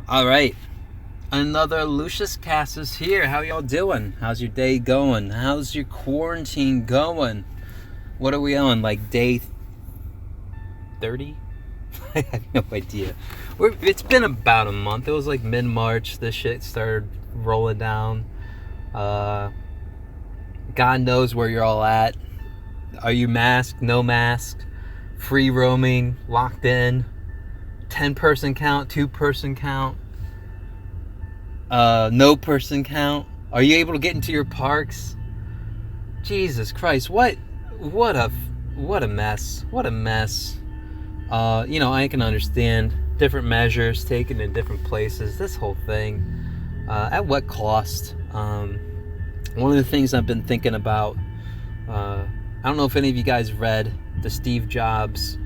All right, another Lucius Cast is here. How y'all doing? How's your day going? How's your quarantine going? What are we on? Like day 30? I have no idea. It's been about a month. It was like mid-March. This shit started rolling down. God knows where you're all at. Are you masked? No mask? Free roaming? Locked in? 10-person count? 2-person count? No person count? Are you able to get into your parks? Jesus Christ, what a mess. What a mess. I can understand different measures taken in different places. This whole thing, at what cost? One of the things I've been thinking about, I don't know if any of you guys read the Steve Jobs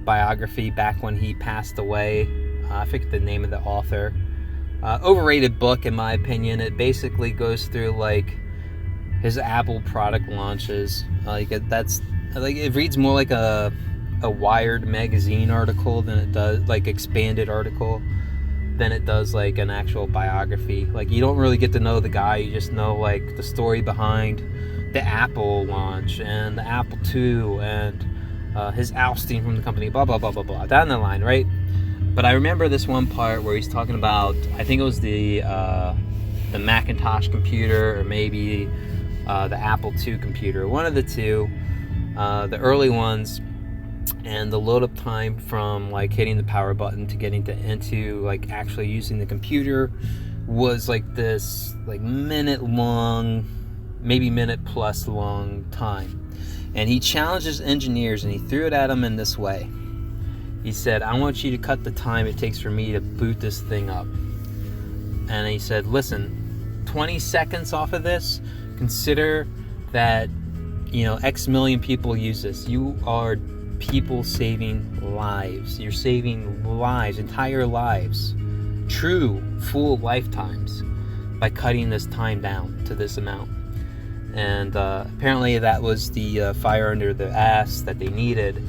biography back when he passed away. I forget the name of the author. Overrated book in my opinion. It basically goes through like his Apple product launches. It reads more like a Wired magazine article than it does like expanded article than it does like an actual biography. Like you don't really get to know the guy, you just know like the story behind the Apple launch and the Apple II and his ousting from the company, blah blah blah blah blah, down the line, right? But I remember this one part where he's talking about, I think it was the Macintosh computer or maybe the Apple II computer, one of the two, the early ones, and the load up time from like hitting the power button to getting into like actually using the computer was like this like minute long, maybe minute plus long time. And he challenged his engineers and he threw it at them in this way. He said, I want you to cut the time it takes for me to boot this thing up. And he said, listen, 20 seconds off of this, consider that, X million people use this. You are people saving lives. You're saving lives, entire lives, true, full lifetimes by cutting this time down to this amount. And apparently that was the fire under the ass that they needed.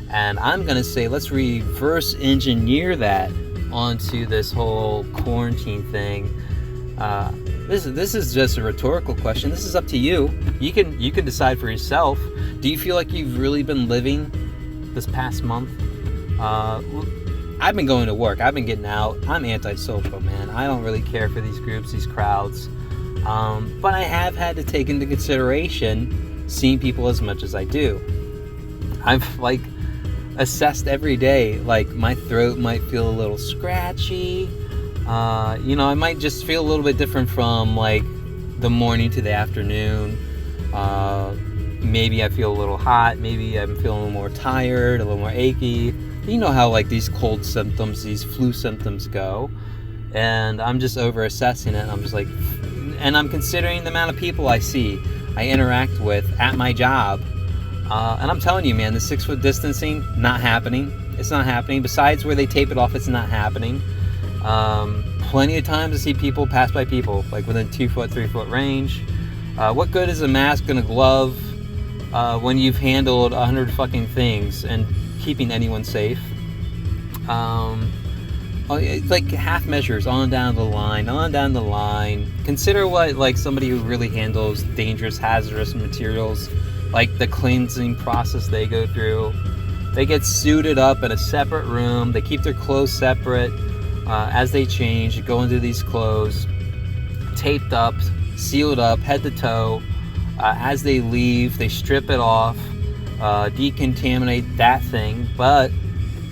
And I'm going to say, let's reverse engineer that onto this whole quarantine thing. This is just a rhetorical question. This is up to you. You can decide for yourself. Do you feel like you've really been living this past month? I've been going to work. I've been getting out. I'm antisocial, man. I don't really care for these groups, these crowds. But I have had to take into consideration seeing people as much as I do. I've like assessed every day, like my throat might feel a little scratchy. I might just feel a little bit different from like the morning to the afternoon. Maybe I feel a little hot. Maybe I'm feeling a little more tired, a little more achy. You know how like these cold symptoms, these flu symptoms go. And I'm just over assessing it. I'm just like, and I'm considering the amount of people I see, I interact with at my job. And I'm telling you, man, the 6-foot distancing, not happening. It's not happening. Besides where they tape it off, it's not happening. Plenty of times I see people pass by people, like within 2-foot, 3-foot range. What good is a mask and a glove when you've handled 100 fucking things and keeping anyone safe? Like half measures on down the line. Consider what like somebody who really handles dangerous, hazardous materials, like the cleansing process they go through. They get suited up in a separate room. They keep their clothes separate as they change. Go into these clothes, taped up, sealed up, head to toe. As they leave, they strip it off, decontaminate that thing, but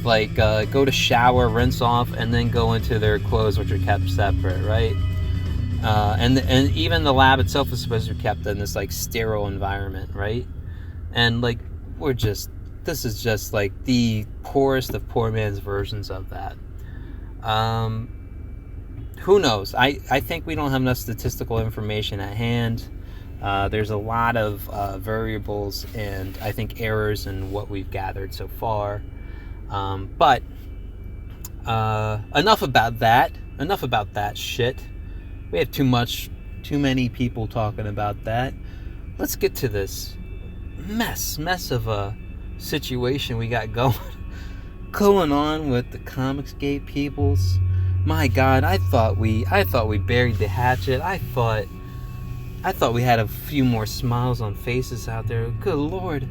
like go to shower, rinse off, and then go into their clothes, which are kept separate, right? And even the lab itself is supposed to be kept in this like sterile environment, right? And like this is just like the poorest of poor man's versions of that. Who knows? I think we don't have enough statistical information at hand. There's a lot of variables and I think errors in what we've gathered so far. But enough about that shit. We have too many people talking about that. Let's get to this mess of a situation we got going on with the Comicsgate peoples. My God, I thought we buried the hatchet. I thought we had a few more smiles on faces out there. Good Lord,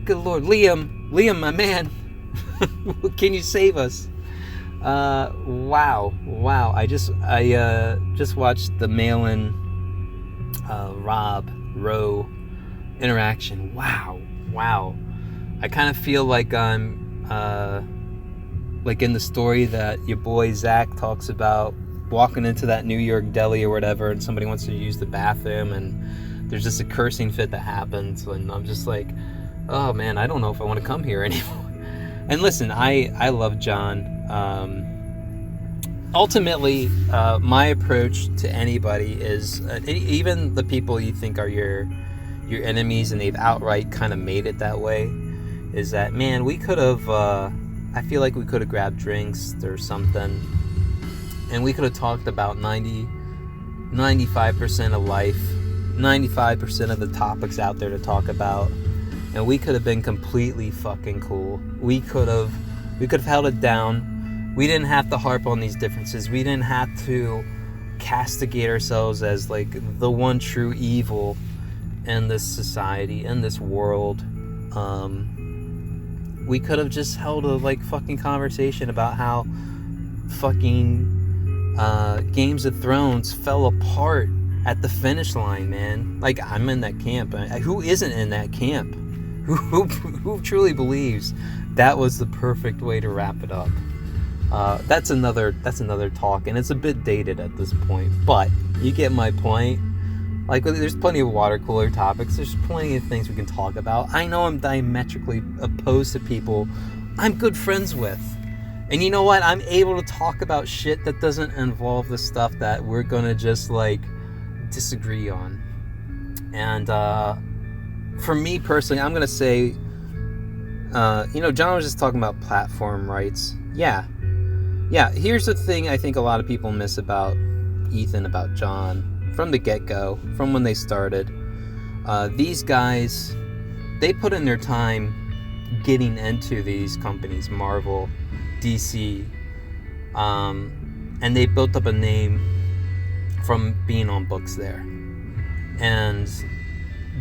Liam, my man, can you save us? Wow. I just watched the Malin Rob Rowe interaction. Wow. I kind of feel like I'm like in the story that your boy Zach talks about, walking into that New York deli or whatever, and somebody wants to use the bathroom, and there's just a cursing fit that happens, and I'm just like, oh man, I don't know if I want to come here anymore. And listen, I love John. Ultimately, my approach to anybody is, even the people you think are your enemies and they've outright kind of made it that way, is that, man, we could have, I feel like we could have grabbed drinks or something, and we could have talked about 95% of life, 95% of the topics out there to talk about, and we could have been completely fucking cool. We could have held it down. We didn't have to harp on these differences. We didn't have to castigate ourselves as like the one true evil in this society, in this world. We could have just held a like fucking conversation about how fucking Games of Thrones fell apart at the finish line, man. Like, I'm in that camp. Who isn't in that camp? Who truly believes that was the perfect way to wrap it up? That's another talk, and it's a bit dated at this point, but you get my point. Like, there's plenty of water cooler topics. There's plenty of things we can talk about. I know I'm diametrically opposed to people I'm good friends with. And you know what? I'm able to talk about shit that doesn't involve the stuff that we're going to just, like, disagree on. And for me personally, I'm going to say, John was just talking about platform rights. Yeah, here's the thing I think a lot of people miss about Ethan, about John. From the get-go, from when they started, these guys, they put in their time getting into these companies, Marvel, DC, and they built up a name from being on books there. And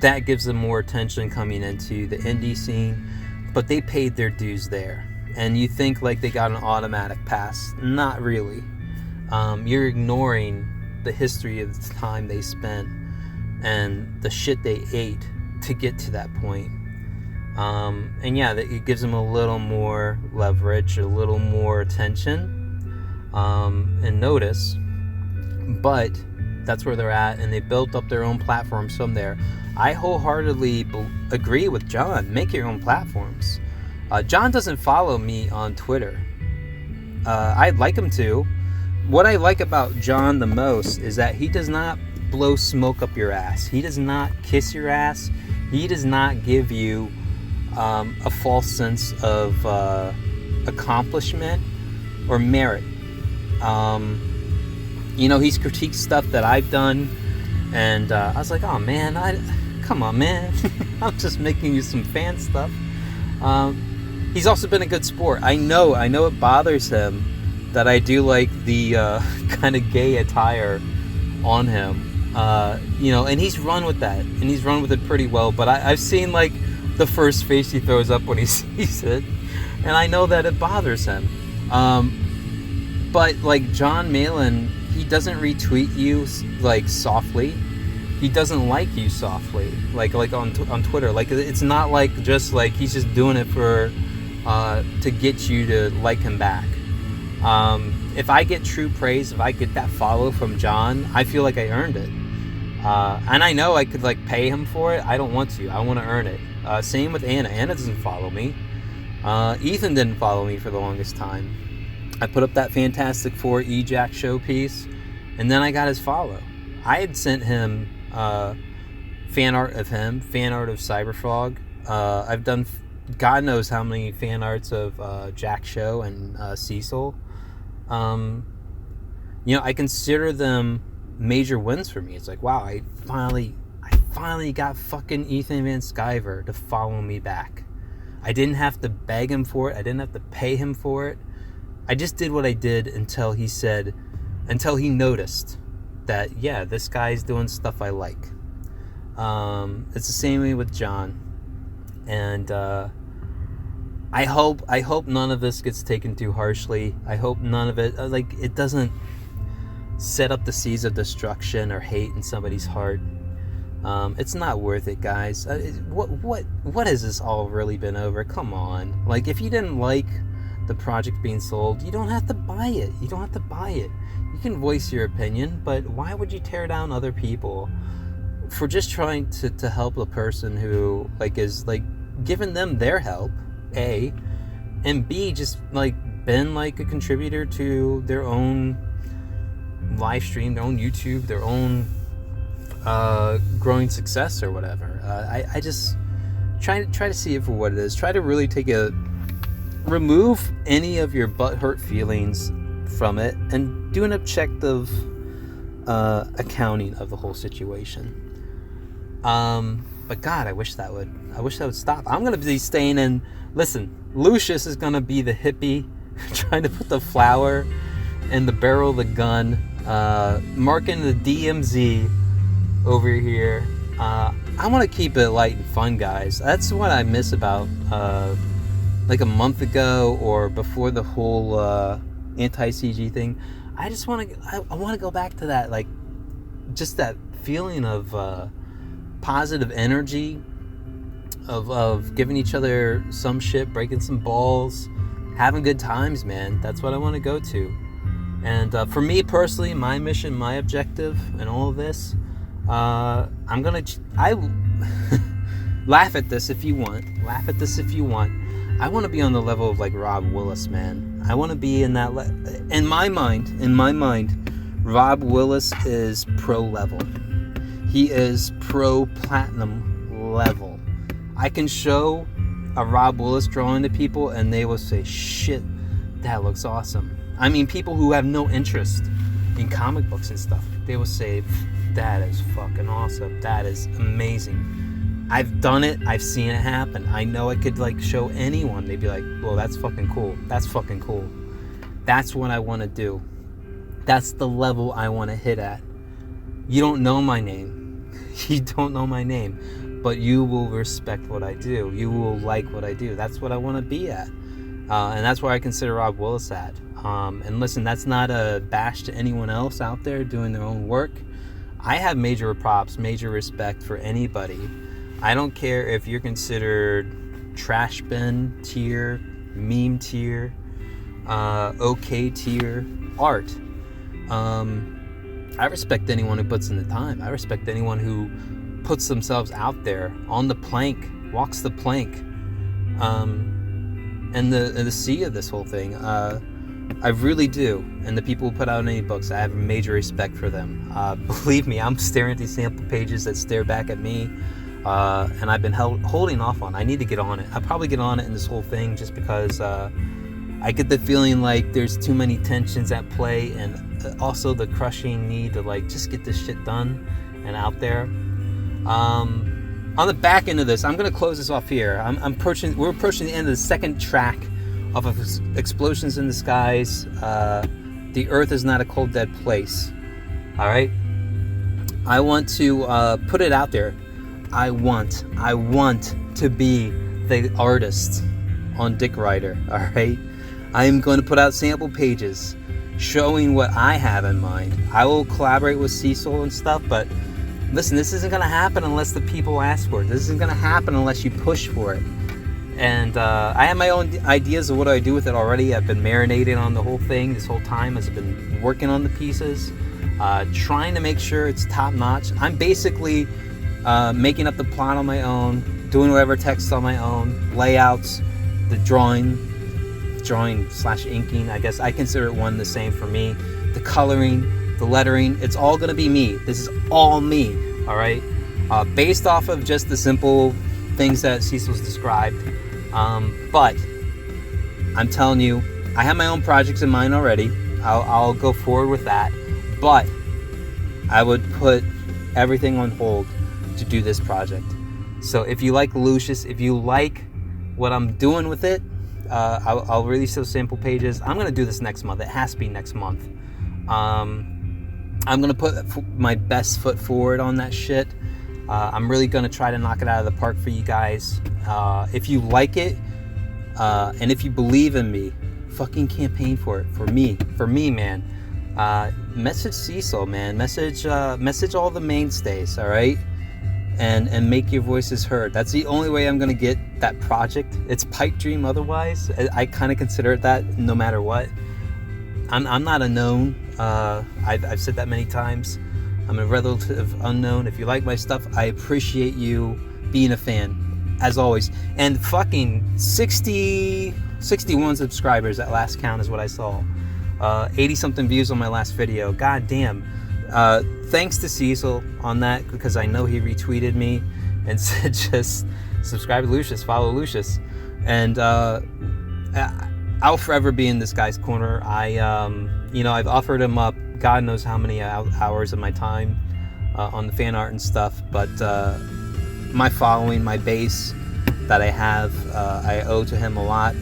that gives them more attention coming into the indie scene, but they paid their dues there. And you think like they got an automatic pass. Not really. You're ignoring the history of the time they spent and the shit they ate to get to that point. And yeah, it gives them a little more leverage, a little more attention, and notice. But that's where they're at, and they built up their own platforms from there. I wholeheartedly agree with John. Make your own platforms. John doesn't follow me on Twitter. I'd like him to. What I like about John the most is that he does not blow smoke up your ass. He does not kiss your ass. He does not give you a false sense of accomplishment or merit. He's critiqued stuff that I've done, and I was like, oh man, come on, man. I'm just making you some fan stuff. He's also been a good sport. I know it bothers him that I do like the kind of gay attire on him, and he's run with that, and he's run with it pretty well. But I've seen like the first face he throws up when he sees it, and I know that it bothers him. But like John Malin, he doesn't retweet you like softly. He doesn't like you softly, like on Twitter. Like, it's not like just like he's just doing it for to get you to like him back. If I get true praise, if I get that follow from John, I feel like I earned it. And I know I could like pay him for it. I don't want to. I want to earn it. Same with Anna. Anna doesn't follow me. Ethan didn't follow me for the longest time. I put up that Fantastic Four E-Jack showpiece, and then I got his follow. I had sent him fan art of him, fan art of Cyberfrog. I've done God knows how many fan arts of Jack Show and Cecil. I consider them major wins for me. It's like, wow, I finally got fucking Ethan Van Sciver to follow me back. I didn't have to beg him for it. I didn't have to pay him for it. I just did what I did until he noticed that, yeah, this guy's doing stuff I like. It's the same way with John. And I hope none of this gets taken too harshly. I hope none of it, it doesn't set up the seeds of destruction or hate in somebody's heart. It's not worth it, guys. What has this all really been over? Come on. Like, if you didn't like the project being sold, you don't have to buy it. You don't have to buy it. You can voice your opinion, but why would you tear down other people for just trying to help a person who is giving them their help, A, and B, just been a contributor to their own live stream, their own YouTube, their own growing success or whatever. I just try to see it for what it is. Try to really remove any of your butthurt feelings from it and do an objective accounting of the whole situation. But God, I wish that would stop. I'm gonna be staying in. Listen, Lucius is gonna be the hippie trying to put the flower in the barrel of the gun, marking the DMZ over here. I want to keep it light and fun, guys. That's what I miss about a month ago or before the whole anti-CG thing. I just want to go back to that, just that feeling of positive energy, of giving each other some shit, breaking some balls, having good times, man. That's what I want to go to. And for me personally, my mission, my objective in all of this, I laugh at this if you want. I want to be on the level of Rob Willis, man. I want to be in that in my mind, Rob Willis is pro level. He is pro platinum level. I can show a Rob Willis drawing to people and they will say, shit, that looks awesome. I mean, people who have no interest in comic books and stuff, they will say, that is fucking awesome. That is amazing. I've done it. I've seen it happen. I know I could show anyone. They'd be like, well, that's fucking cool. That's fucking cool. That's what I want to do. That's the level I want to hit at. You don't know my name. You don't know my name. But you will respect what I do. You will like what I do. That's what I want to be at. And that's where I consider Rob Willis at. And listen, that's not a bash to anyone else out there doing their own work. I have major props, major respect for anybody. I don't care if you're considered trash bin tier, meme tier, okay tier, art. I respect anyone who puts in the time. I respect anyone who puts themselves out there on the plank, walks the plank, and the sea of this whole thing. I really do. And the people who put out any books, I have major respect for them. Believe me, I'm staring at these sample pages that stare back at me, and I've been holding off on. I need to get on it. I'll probably get on it in this whole thing just because I get the feeling there's too many tensions at play, and also the crushing need to just get this shit done and out there. On the back end of this, I'm gonna close this off here. We're approaching the end of the second track of Explosions in the Skies. The Earth is not a cold, dead place. All right. I want to put it out there. I want to be the artist on Dick Rider. All right. I am going to put out sample pages showing what I have in mind. I will collaborate with Cecil and stuff, but listen, this isn't going to happen unless the people ask for it. This isn't going to happen unless you push for it. And I have my own ideas of what I do with it already. I've been marinating on the whole thing this whole time as I've been working on the pieces, trying to make sure it's top notch. I'm basically making up the plot on my own, doing whatever text on my own, layouts, the drawing / inking. I guess I consider it one the same for me. The coloring, the lettering, it's all going to be me. This is all me, all right? Based off of just the simple things that Cecil's described. But I'm telling you, I have my own projects in mind already. I'll go forward with that. But I would put everything on hold to do this project. So if you like Lucius, if you like what I'm doing with it, I'll release those sample pages. I'm gonna do this next month. It has to be next month. I'm gonna put my best foot forward on that shit. I'm really gonna try to knock it out of the park for you guys. If you like it, and if you believe in me, fucking campaign for it. For me, man. Message Cecil, man. Message all the mainstays, all right? And make your voices heard. That's the only way I'm gonna get that project. It's pipe dream otherwise. I kind of consider it that no matter what. I'm not a known. I've said that many times. I'm a relative unknown. If you like my stuff, I appreciate you being a fan, as always. And fucking 61 subscribers at last count is what I saw. 80 something views on my last video. God damn. Thanks to Cecil on that, because I know he retweeted me and said just subscribe to Lucius, follow Lucius. And I'll forever be in this guy's corner. I've offered him up God knows how many hours of my time on the fan art and stuff, but my following, my base that I have, I owe to him a lot.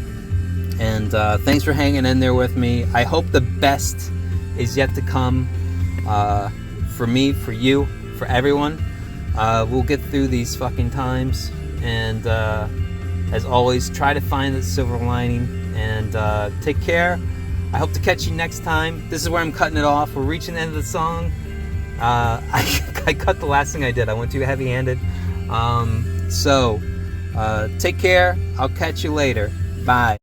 And thanks for hanging in there with me. I hope the best is yet to come, for me, for you, for everyone. We'll get through these fucking times, and as always, try to find the silver lining, and take care. I hope to catch you next time. This is where I'm cutting it off. We're reaching the end of the song. I cut the last thing I did. I went too heavy-handed. So take care. I'll catch you later. Bye.